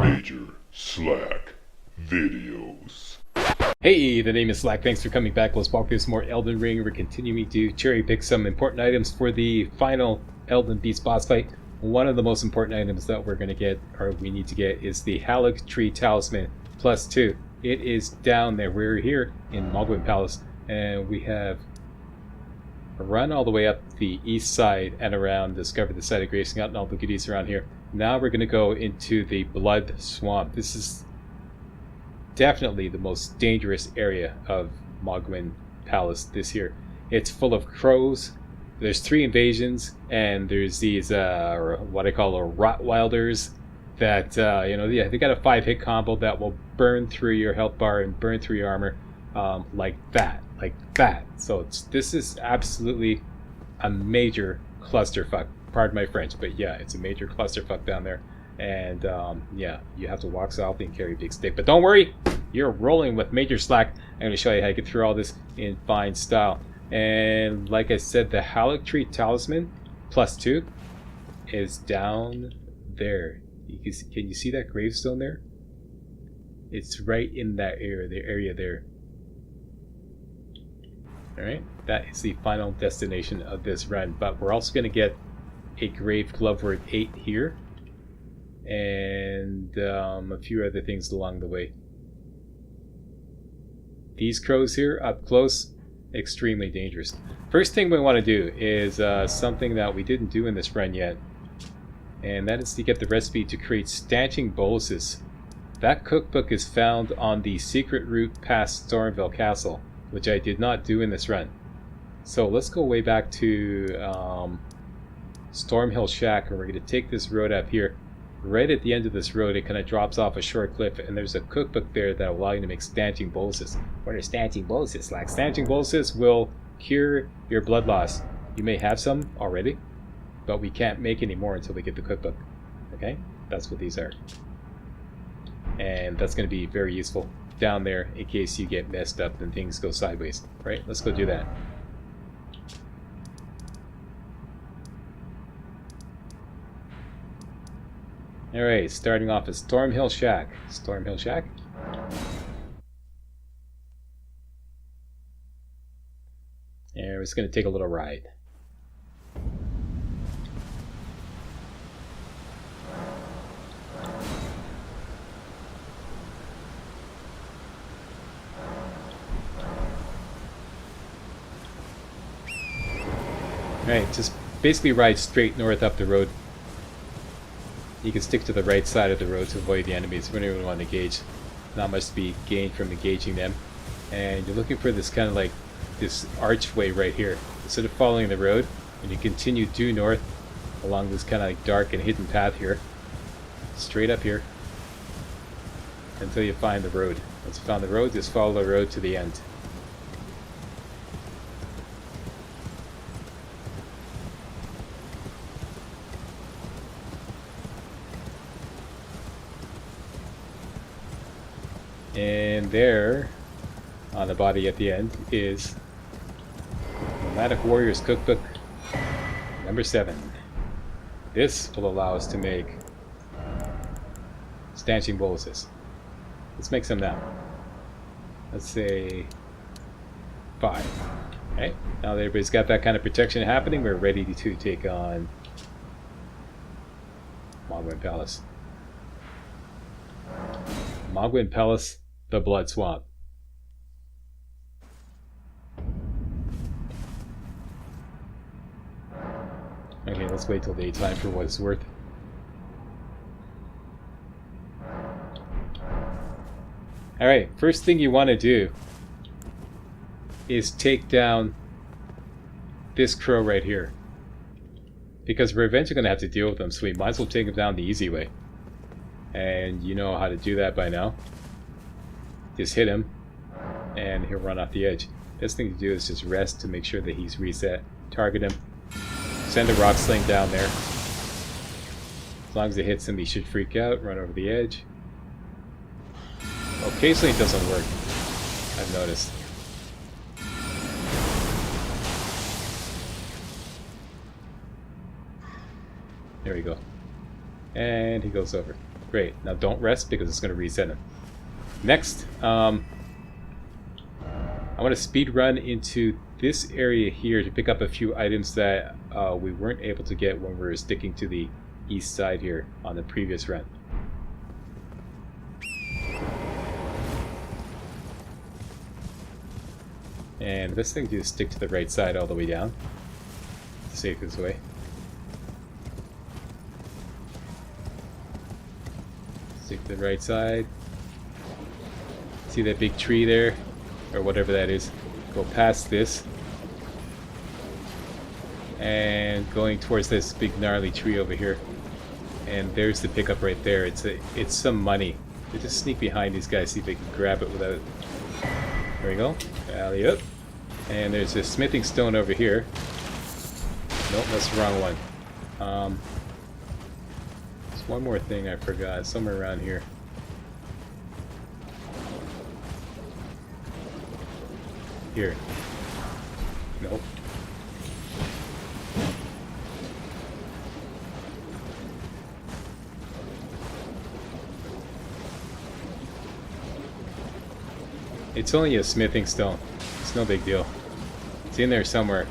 Major Slack Videos. Hey, the name is Slack. Thanks for coming back. Let's walk through some more Elden Ring. We're continuing to cherry pick some important items for the final Elden Beast boss fight. One of the most important items that we're going to get, or we need to get, is the Haligdrake Talisman +2. It is down there. We're here in Mohgwyn Palace, and we have run all the way up the east side and around, discovered the site of Grace, and gotten all the goodies around here. Now we're going to go into the Blood Swamp. This is definitely the most dangerous area of Mohgwyn Palace this year. It's full of crows. There's 3 invasions, and there's these what I call Rottweilers that they got a 5-hit combo that will burn through your health bar and burn through your armor like that. So this is absolutely a major clusterfuck. Pardon my French, but yeah, it's a major clusterfuck down there. And yeah, you have to walk softly and carry a big stick. But don't worry, you're rolling with Major Slack. I'm going to show you how you get through all this in fine style. And like I said, the Haligdrake Talisman +2 is down there. Can you see that gravestone there? It's right in that area, the area there. Alright, that is the final destination of this run. But we're also going to get a Grave Glove Word 8 here. And a few other things along the way. These crows here up close, extremely dangerous. First thing we want to do is something that we didn't do in this run yet, and that is to get the recipe to create stanching boluses. That cookbook is found on the secret route past Stormville Castle, which I did not do in this run. So let's go way back to Stormhill Shack, and we're going to take this road up here. Right at the end of this road, it kind of drops off a short cliff, and there's a cookbook there that will allow you to make stanching boluses. What are stanching boluses like? Stanching boluses will cure your blood loss. You may have some already, but we can't make any more until we get the cookbook. Okay? That's what these are. And that's going to be very useful down there in case you get messed up and things go sideways. Right? Let's go do that. Alright, starting off at Stormhill Shack. Stormhill Shack. And we're just going to take a little ride. Alright, just basically ride straight north up the road. You can stick to the right side of the road to avoid the enemies. We don't even want to engage. Not much to be gained from engaging them. And you're looking for this kind of like this archway right here. Instead of following the road, and you continue due north along this kind of like dark and hidden path here, straight up here until you find the road. Once you found the road, just follow the road to the end. And there, on the body at the end, is Nomadic Warriors Cookbook number 7. This will allow us to make stanching boluses. Let's make some now. Let's say 5. Okay, now that everybody's got that kind of protection happening, we're ready to take on Mohgwyn Palace. Mohgwyn Palace, the Blood Swamp. Okay, let's wait till daytime for what it's worth. Alright, first thing you want to do is take down this crow right here. Because we're eventually going to have to deal with them, so we might as well take him down the easy way. And you know how to do that by now. Just hit him, and he'll run off the edge. Best thing to do is just rest to make sure that he's reset. Target him. Send a rock sling down there. As long as it hits him, he should freak out, run over the edge. Occasionally it doesn't work, I've noticed. There we go. And he goes over. Great. Now don't rest because it's going to reset him. Next, I want to speed run into this area here to pick up a few items that we weren't able to get when we were sticking to the east side here on the previous run. And the best thing to do is stick to the right side all the way down. The safest way. Stick to the right side. See that big tree there? Or whatever that is. Go past this. And going towards this big gnarly tree over here. And there's the pickup right there. It's some money. They just sneak behind these guys, see if they can grab it without... There we go. Alley up. And there's a smithing stone over here. Nope, that's the wrong one. There's one more thing I forgot. Somewhere around here. Here. Nope. It's only a smithing stone. It's no big deal. It's in there somewhere.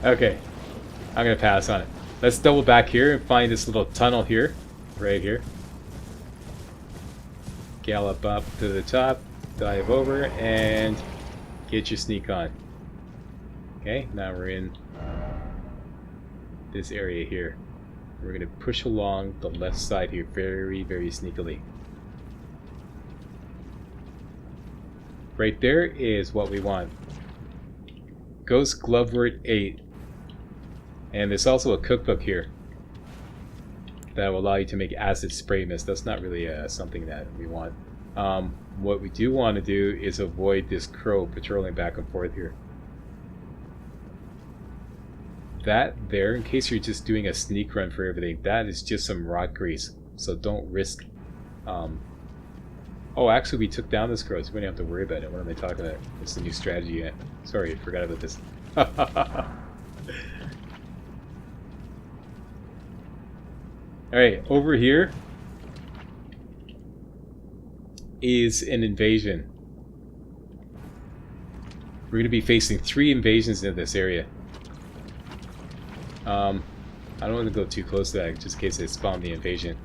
Okay. I'm gonna pass on it. Let's double back here and find this little tunnel here. Right here. Gallop up to the top. Dive over and get your sneak on. Okay, now we're in this area here. We're going to push along the left side here very, very sneakily. Right there is what we want. Ghost Glovewort 8. And there's also a cookbook here that will allow you to make acid spray mist. That's not really something that we want. What we do want to do is avoid this crow patrolling back and forth here. That there, in case you're just doing a sneak run for everything, that is just some rot grease. So don't risk... Oh, actually we took down this crow, so we don't have to worry about it. What am I talking about? It's the new strategy. Sorry, I forgot about this. Alright, over here is an invasion. We're going to be facing 3 invasions in this area. I don't want to go too close to that, just in case they spawn the invasion.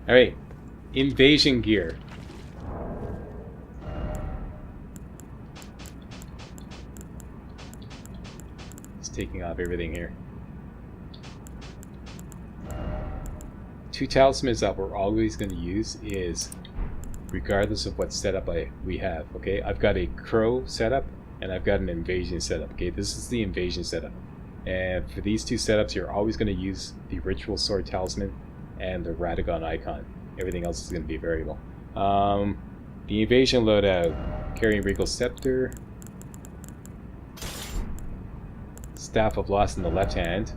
Alright, invasion gear. Just taking off everything here. 2 talismans that we're always going to use is regardless of what setup we have, okay? I've got a crow setup and I've got an invasion setup, okay? This is the invasion setup. And for these 2 setups, you're always going to use the ritual sword talisman and the Radagon icon. Everything else is going to be variable. The invasion loadout, carrying regal scepter, staff of loss in the left hand,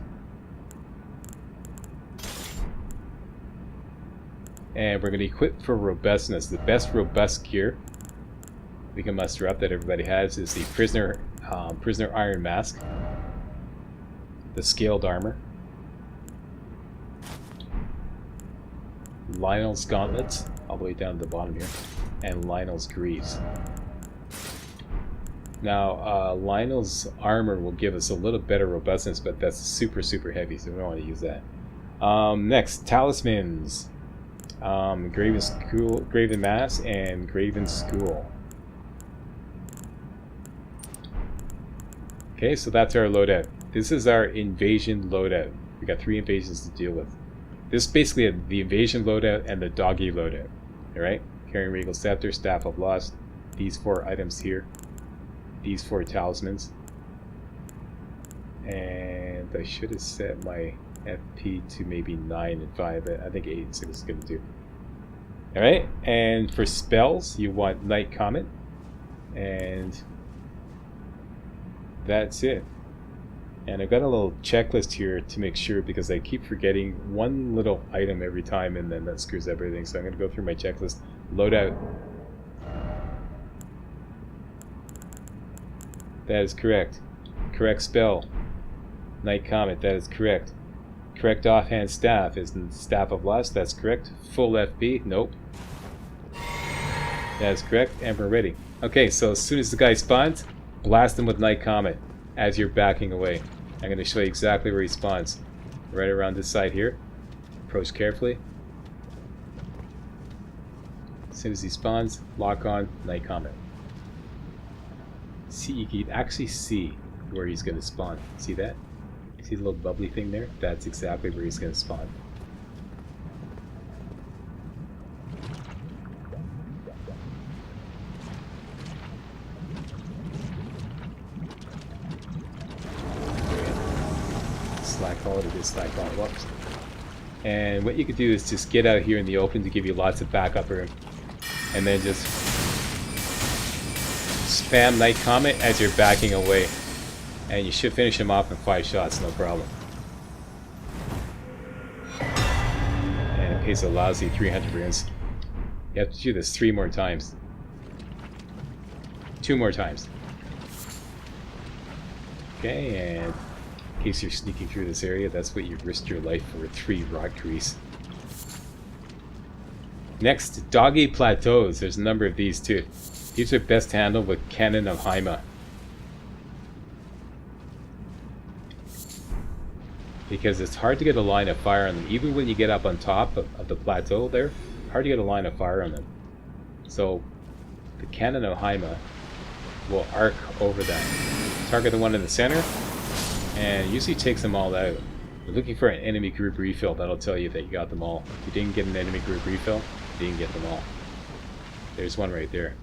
and we're going to equip for robustness. The best robust gear we can muster up that everybody has is the prisoner iron mask, the scaled armor, Lionel's gauntlets all the way down to the bottom here, and Lionel's greaves. Now Lionel's armor will give us a little better robustness, but that's super heavy, so we don't want to use that. Next, talismans. Graven Mass and Graven School. Okay, so that's our loadout. This is our invasion loadout. We got 3 invasions to deal with. This is basically the invasion loadout and the doggy loadout. Alright? Carrying regal scepter, staff of loss, these 4 items here, these 4 talismans. And I should have set my FP to maybe 9 and 5, but I think 8 and 6 is going to do. Alright, and for spells, you want Night Comet, and that's it. And I've got a little checklist here to make sure, because I keep forgetting one little item every time, and then that screws everything. So I'm going to go through my checklist. Loadout. That is correct. Correct spell. Night Comet. That is correct. Correct offhand staff is Staff of Lust. That's correct. Full FB. Nope. That is correct. And we're ready. Okay, so as soon as the guy spawns, blast him with Night Comet as you're backing away. I'm going to show you exactly where he spawns. Right around this side here. Approach carefully. As soon as he spawns, lock on Night Comet. See, you can actually see where he's going to spawn. See that? See the little bubbly thing there? That's exactly where he's going to spawn. Slack haul it is slack haul. Whoops. And what you could do is just get out here in the open to give you lots of backup room. And then just spam Night Comet as you're backing away. And you should finish him off in 5 shots, no problem. And it pays a lousy 300 runes. You have to do this 3 more times. 2 more times. Okay, and in case you're sneaking through this area, that's what you risked your life for, 3 rock grease. Next, Doggy Plateaus. There's a number of these too. These are best handled with Cannon of Haima. Because it's hard to get a line of fire on them. Even when you get up on top of the plateau there, hard to get a line of fire on them. So, the Cannon of Haima will arc over that. Target the one in the center, and usually takes them all out. You're looking for an enemy group refill, that'll tell you that you got them all. If you didn't get an enemy group refill, you didn't get them all. There's one right there.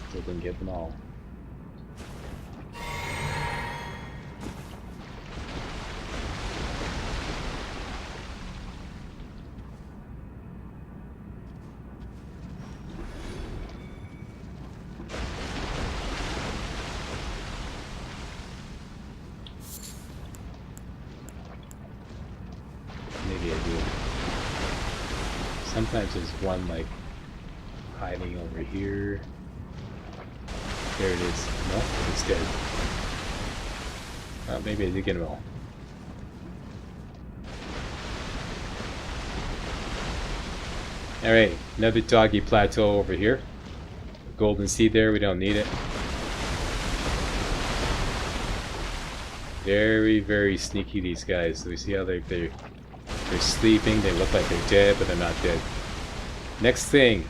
Still didn't get them all. Maybe I do. Sometimes there's one like hiding over here. There it is. No, it's dead. Oh, maybe I did get them all. Alright, another Doggy Plateau over here. Golden seed there, we don't need it. Very, very sneaky, these guys. So we see how they're sleeping. They look like they're dead, but they're not dead. Next thing,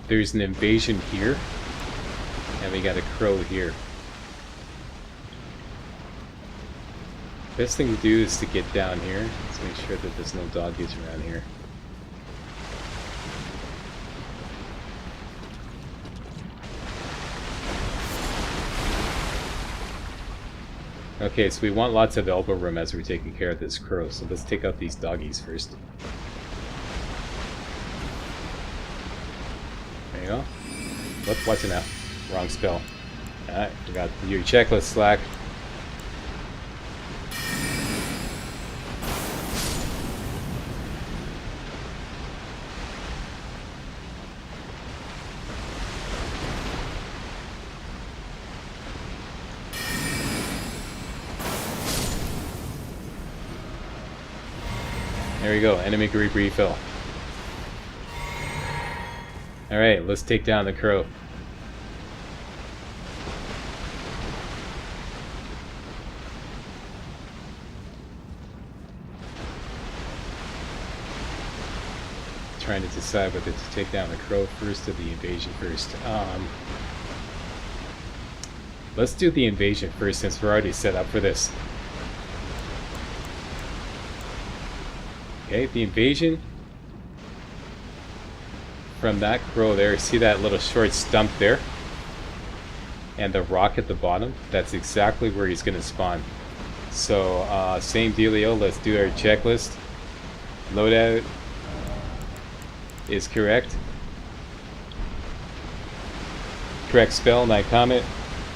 there's an invasion here, and we got a crow here. Best thing to do is to get down here. Let's make sure that there's no doggies around here. Okay, so we want lots of elbow room as we're taking care of this crow, so let's take out these doggies first. There you go. Whoop, watch it now. Wrong spell. Alright, forgot to do your checklist, Slack. There we go, enemy group refill. Alright, let's take down the crow. Trying to decide whether to take down the crow first or the invasion first. Let's do the invasion first since we're already set up for this. Okay, the invasion from that crow there, see that little short stump there? And the rock at the bottom? That's exactly where he's going to spawn. So, same dealio, let's do our checklist. Loadout is correct. Correct spell, Night Comet.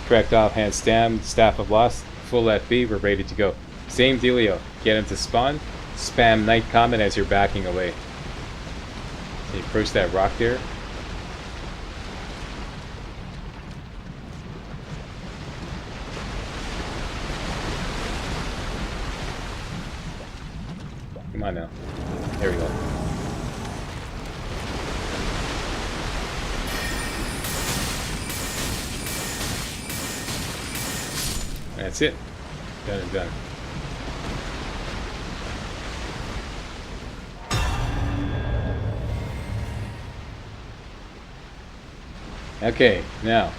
Correct offhand Staff of Lost. Full FB, we're ready to go. Same dealio, get him to spawn. Spam Night Comet as you're backing away. You approach that rock there. Come on now. There we go. That's it. Done and done. Okay, now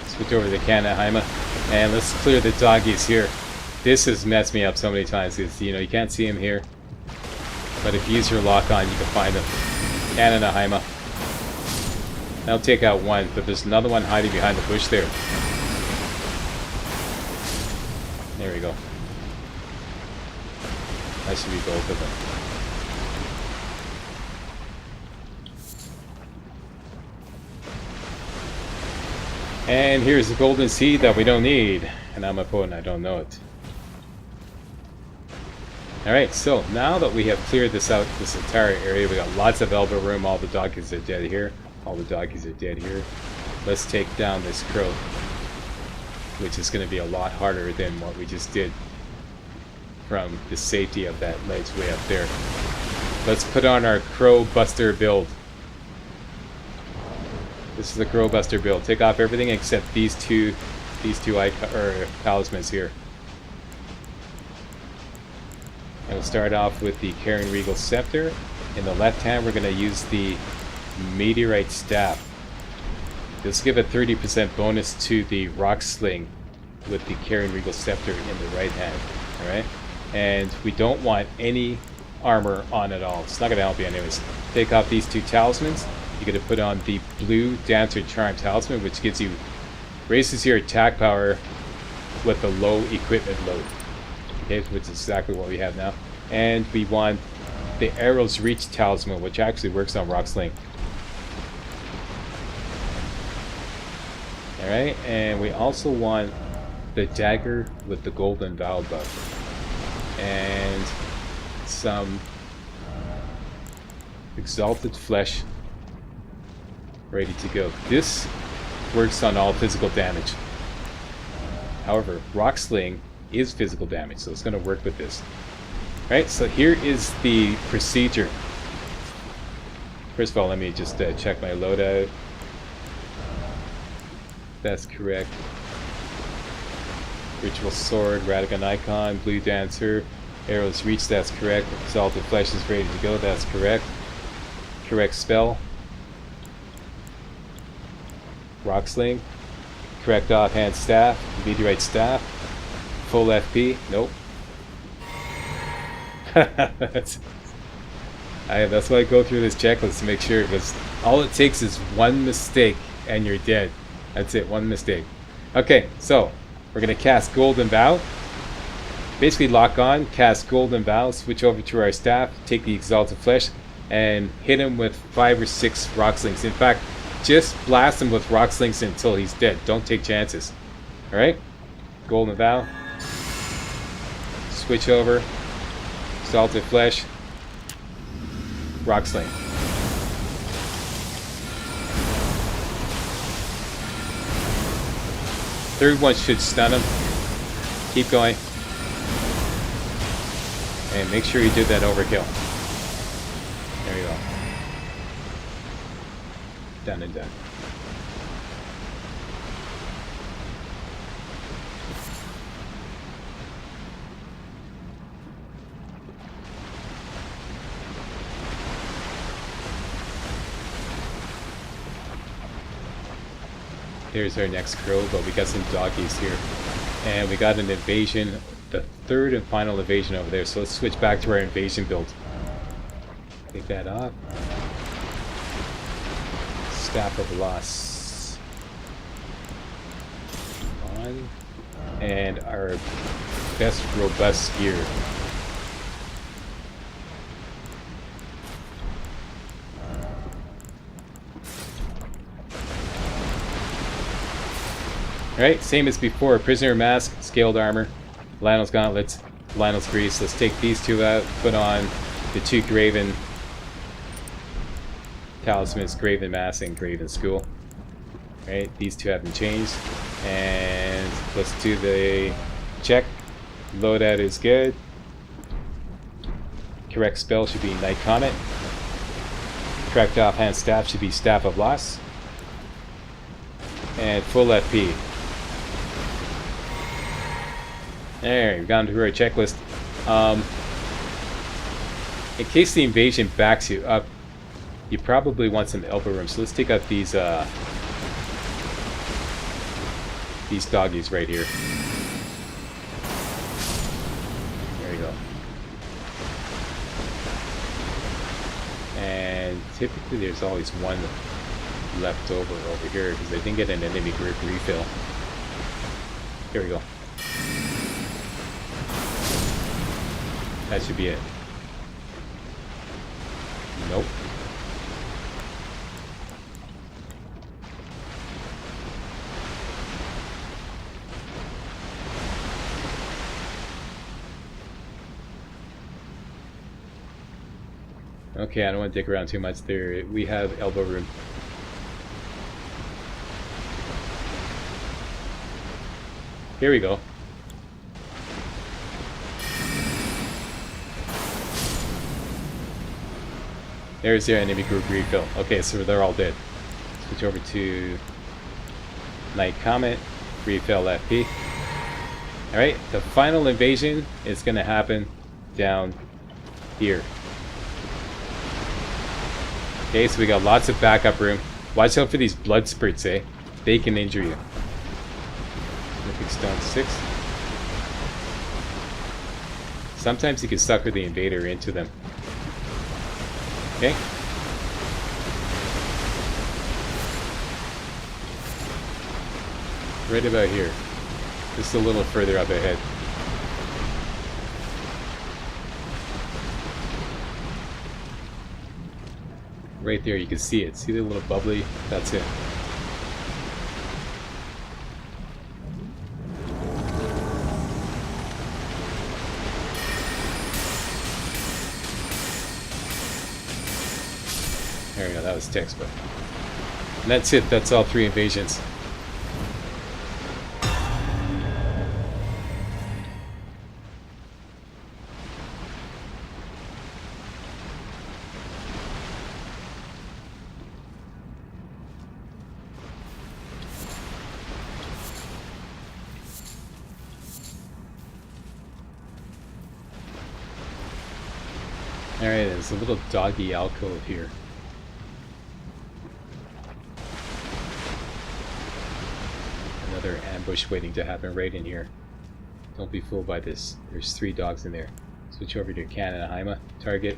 switch over to Kanahima and let's clear the doggies here. This has messed me up so many times because you can't see him here, but if you use your lock on, you can find him. Kanahima. That'll take out one, but there's another one hiding behind the bush there. There we go. That should be both of them. And here's the golden seed that we don't need. And I'm a poet and I don't know it. Alright, so now that we have cleared this out, this entire area, we got lots of elbow room. All the doggies are dead here. All the doggies are dead here. Let's take down this crow, which is going to be a lot harder than what we just did from the safety of that ledge way up there. Let's put on our crow buster build. This is the crow buster build. Take off everything except these two talismans here. And we'll start off with the Carrying Regal Scepter. In the left hand, we're going to use the Meteorite Staff. This will give a 30% bonus to the Rock Sling with the Carrying Regal Scepter in the right hand. Alright? And we don't want any armor on at all. It's not going to help you anyways. Take off these two talismans. You're going to put on the blue Dancer Charm Talisman, which gives you, raises your attack power with a low equipment load. Okay, which is exactly what we have now. And we want the Arrow's Reach Talisman, which actually works on Rock Sling. Alright, and we also want the dagger with the golden vow buff. And some exalted flesh ready to go. This works on all physical damage. However, Rock Sling is physical damage, so it's going to work with this. Alright, so here is the procedure. First of all, let me just check my loadout. That's correct. Ritual Sword, Radagon Icon, Blue Dancer, Arrow's Reach, that's correct. Exalted Flesh is ready to go, that's correct. Correct spell. Rock Sling. Correct offhand staff, Meteorite Staff. Full FP, nope. That's why I go through this checklist to make sure, because all it takes is one mistake and you're dead. That's it, one mistake. Okay, so we're going to cast Golden Vow. Basically lock on, cast Golden Vow, switch over to our staff, take the Exalted Flesh, and hit him with 5 or 6 Rock Slings. In fact, just blast him with Rock Slings until he's dead. Don't take chances. Alright? Golden Vow. Switch over. Exalted Flesh. Rock Sling. Third one should stun him. Keep going. And make sure you did that overkill. There you go. Done and done. Here's our next crow, but we got some doggies here. And we got an invasion, the third and final invasion over there. So let's switch back to our invasion build. Take that off. Staff of Loss. On. And our best robust gear. Alright, same as before. Prisoner Mask, Scaled Armor, Lionel's Gauntlets, Lionel's Grease. Let's take these two out, put on the two Graven Talismans, Graven Mass and Graven School. Right, these two haven't changed. And let's do the check. Loadout is good. Correct spell should be Night Comet. Correct offhand staff should be Staff of Loss. And full FP. There, we've gone through our checklist. In case the invasion backs you up, you probably want some elbow room. So let's take out these doggies right here. There you go. And typically there's always one left over here because I didn't get an enemy group refill. Here we go. That should be it. Nope. Okay, I don't want to dick around too much there. We have elbow room. Here we go. There's your enemy group refill. Okay, so they're all dead. Switch over to Night Comet, refill FP. Alright, the final invasion is going to happen down here. Okay, so we got lots of backup room. Watch out for these blood spurts, eh? They can injure you. Mythic Stone 6. Sometimes you can sucker the invader into them. Okay. Right about here. Just a little further up ahead. Right there, you can see it. See the little bubbly? That's it. There we go, that was textbook. And that's it, that's all 3 invasions. Alright, there's a little doggy alcove here. Another ambush waiting to happen right in here. Don't be fooled by this. There's 3 dogs in there. Switch over to Kananaheima. Target.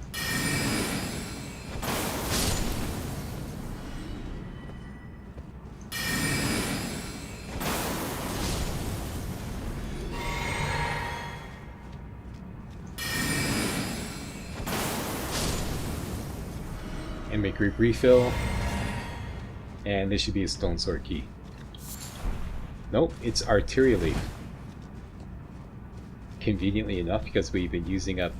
Enemy group refill. And this should be a stone sword key. Nope, it's arterial leaf. Conveniently enough, because we've been using up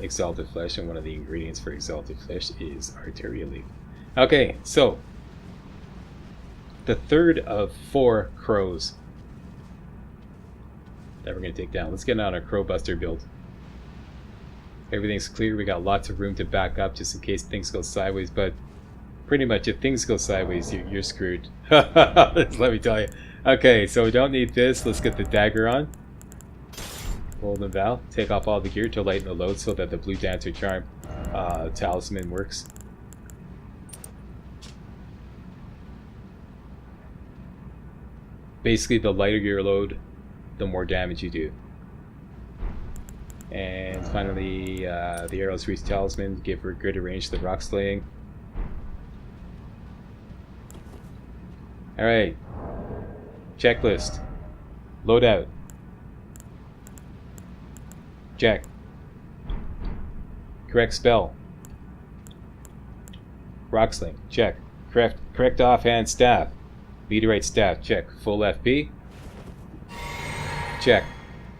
exalted flesh, and one of the ingredients for exalted flesh is arterial leaf. Okay, so the third of 4 crows that we're going to take down. Let's get on our crow buster build. Everything's clear. We got lots of room to back up just in case things go sideways, but pretty much if things go sideways, you're screwed. Let me tell you. Okay, so we don't need this. Let's get the dagger on. Golden Vow. Take off all the gear to lighten the load so that the Blue Dancer Charm Talisman works. Basically, the lighter your load, the more damage you do. And finally, the Arrows Reach Talisman, give her greater range to the rock slaying. Alright. Checklist. Loadout. Check. Correct spell. Rock sling. Check. Correct offhand staff. Meteorite staff. Check. Full FP. Check.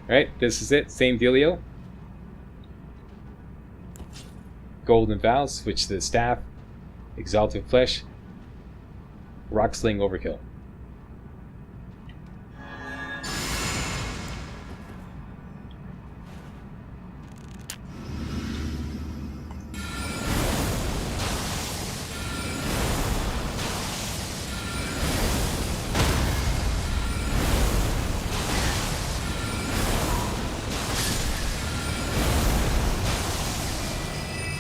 Alright, this is it. Same dealio. Golden Vow, switch to the staff, Exalted Flesh, Rock Sling Overkill.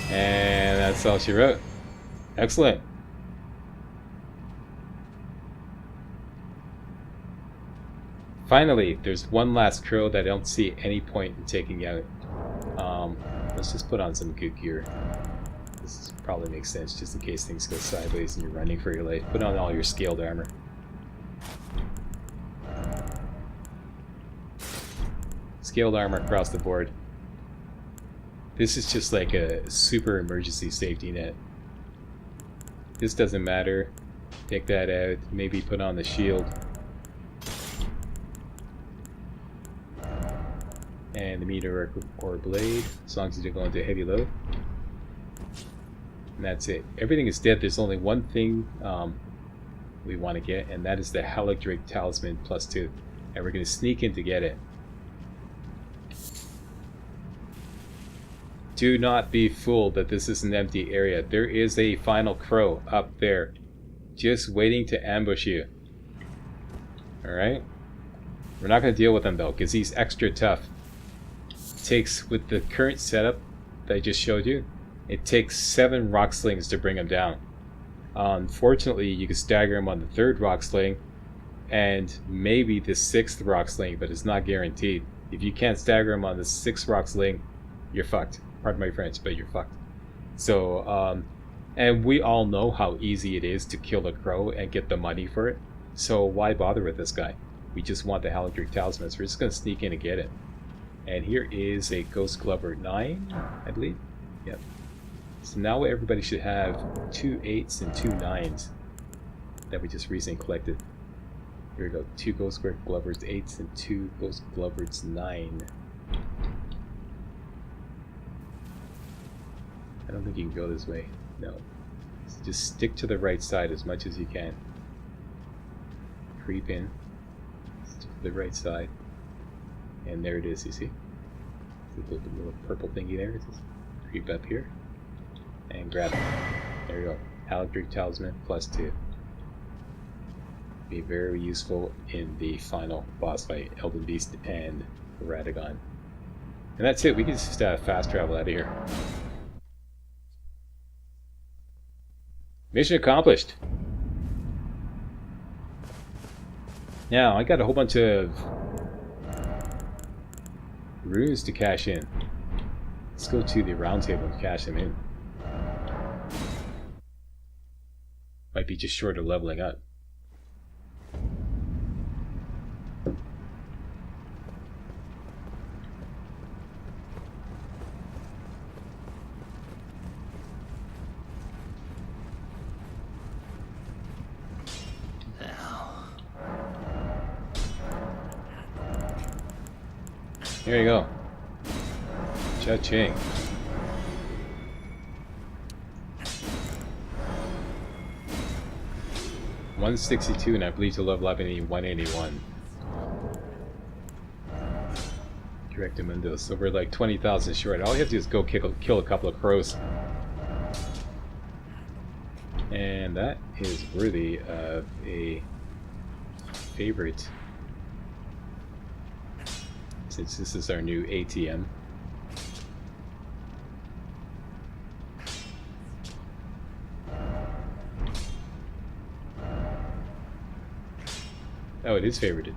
And that's all she wrote. Excellent. Finally, there's one last crow that I don't see any point in taking out. Let's just put on some good gear. This probably makes sense just in case things go sideways and you're running for your life. Put on all your scaled armor. Scaled armor across the board. This is just like a super emergency safety net. This doesn't matter. Take that out. Maybe put on the shield. And the meteor or blade, as long as you don't go into heavy load. And that's it. Everything is dead. There's only one thing we want to get, and that is the Haligdrake Talisman +2. And we're going to sneak in to get it. Do not be fooled that this is an empty area. There is a final crow up there, just waiting to ambush you. Alright? We're not going to deal with him though, because he's extra tough. It takes, with the current setup that I just showed you, it takes 7 rock slings to bring him down. Unfortunately, you can stagger him on the 3rd rock sling, and maybe the 6th rock sling, but it's not guaranteed. If you can't stagger him on the 6th rock sling, you're fucked. Pardon my French, but you're fucked. So, and we all know how easy it is to kill a crow and get the money for it. So why bother with this guy? We just want the Haligdrake Talisman, so we're just going to sneak in and get it. And here is a Ghost Glover 9, I believe. Yep. So now everybody should have 2 8s and 2 9s that we just recently collected. Here we go, 2 Ghost Glovers 8s and 2 Ghost Glovers 9. I don't think you can go this way. No. So just stick to the right side as much as you can. Creep in. Stick to the right side. And there it is, you see? The little purple thingy there. Just creep up here. And grab it. There you go. Haligdrake Talisman +2. Be very useful in the final boss fight, Elden Beast and Radagon. And that's it. We can just fast travel out of here. Mission accomplished. Now, I got a whole bunch of runes to cash in. Let's go to the round table and cash them in. Might be just short of leveling up. Here you go. Cha-ching. $162, and I believe to level up in 181. Directamundo. So we're like 20,000 short. All you have to do is go kill a couple of crows. And that is worthy of a favorite. Since this is our new ATM. Oh, it is favorited.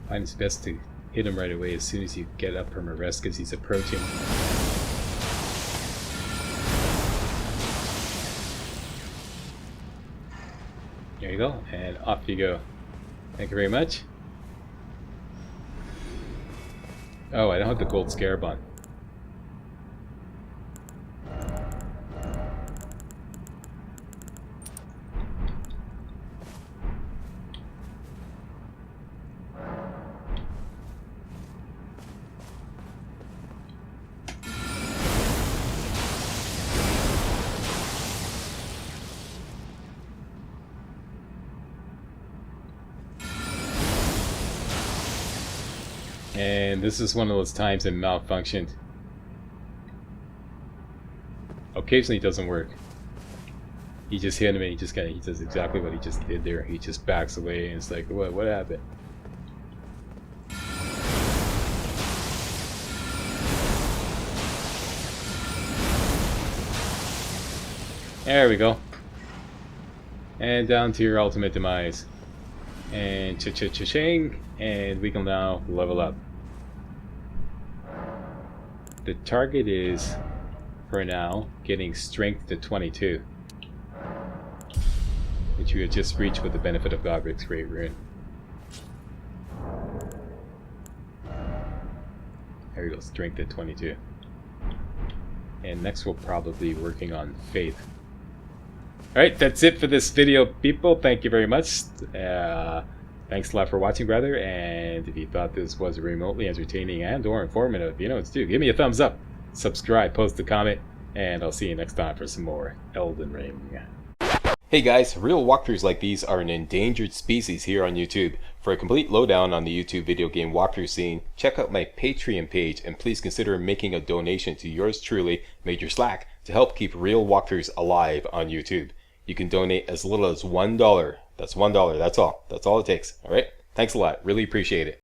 I find it's best to hit him right away as soon as you get up from a rest because he's approaching. There you go, and off you go. Thank you very much. Oh, I don't have the gold scarab on. And this is one of those times it malfunctioned. Occasionally it doesn't work. He just hit him and he does exactly what he just did there. He just backs away and it's like, what happened? There we go. And down to your ultimate demise. And cha-cha-cha-ching. And we can now level up. The target is, for now, getting strength to 22. Which we have just reached with the benefit of Godric's Great Rune. There we go, strength at 22. And next we'll probably be working on faith. Alright, that's it for this video, people. Thank you very much. Thanks a lot for watching, brother. And if you thought this was remotely entertaining and or informative, you know what to do. Give me a thumbs up, subscribe, post a comment, and I'll see you next time for some more Elden Ring. Hey guys, real walkthroughs like these are an endangered species here on YouTube. For a complete lowdown on the YouTube video game walkthrough scene, check out my Patreon page and please consider making a donation to yours truly, Major Slack, to help keep real walkthroughs alive on YouTube. You can donate as little as $1. That's $1, that's all. That's all it takes, alright? Thanks a lot, really appreciate it.